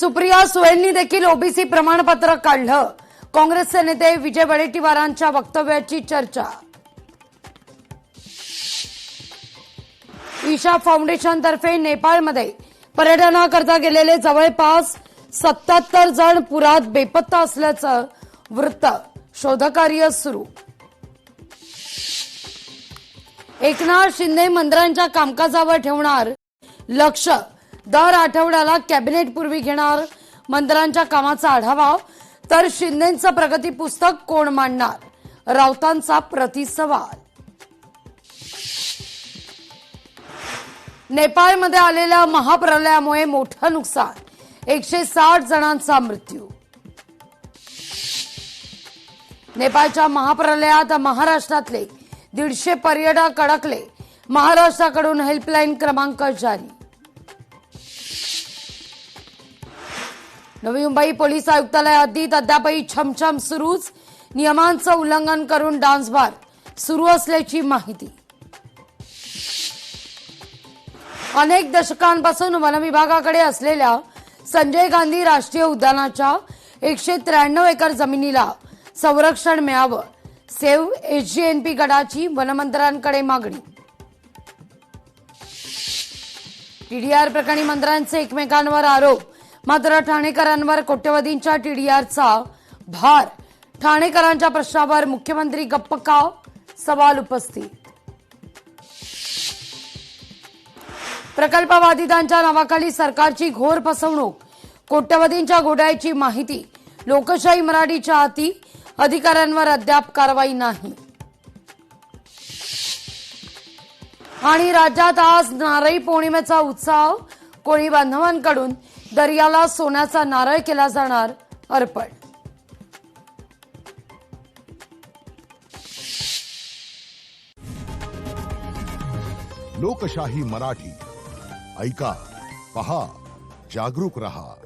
सुप्रिया सुळेंनी देखील ओबीसी प्रमाणपत्र काढलं. काँग्रेसचे नेते विजय वडेट्टीवारांच्या वक्तव्याची चर्चा. ईशा फाउंडेशन तर्फे नेपाळमध्ये पर्यटनाकरता गेलेले जवळपास 77 जण पुरात बेपत्ता असल्याचं वृत्त. शोधकार्य सुरू. एकनाथ शिंदे मंत्र्यांच्या कामकाजावर ठेवणार लक्ष. दर आठवड्याला कॅबिनेटपूर्वी घेणार मंत्र्यांच्या कामाचा आढावा. तर शिंदेंचं प्रगती पुस्तक कोण मांडणार, राऊतांचा प्रतिसवाल. नेपाळमध्ये आलेल्या महाप्रलयामुळे मोठं नुकसान. 160 जणांचा मृत्यू. नेपाळच्या महाप्रलयात महाराष्ट्रातले 150 पर्यटक अडकले. महाराष्ट्राकडून हेल्पलाईन क्रमांक जारी. नवी मुंबई पोलीस आयुक्तालय हद्दीत अद्यापही छमछम सुरूच. नियमांचं उल्लंघन करून डान्स बार सुरू असल्याची माहिती. अनेक दशकांपासून वनविभागाकडे असलेल्या संजय गांधी राष्ट्रीय उद्यानाच्या 193 एकर जमिनीला संरक्षण मिळावं. सेव्ह एसजीएनपी गटाची वनमंत्र्यांकडे मागणी. टीडीआर प्रकरणी मंत्र्यांचे एकमेकांवर आरोप. मात्र ठाणेकरांवर कोट्यवधींच्या टीडीआरचा भार. ठाणेकरांच्या प्रश्नावर मुख्यमंत्री गप्प का, सवाल उपस्थित. प्रकल्पबाधितांच्या नावाखाली सरकारची घोर फसवणूक. कोट्यवधींच्या घोटाळ्याची माहिती. लोकशाही मराठीच्या हाती. अधिकाऱ्यांवर अद्याप कारवाई नाही. आणि राज्यात आज नारळी पौर्णिमेचा उत्साह. कोळी बांधवांकडून दर्याला सोन्याचा नारळ केला जाणार अर्पण. लोकशाही मराठी ऐका, पहा, जागरूक रहा.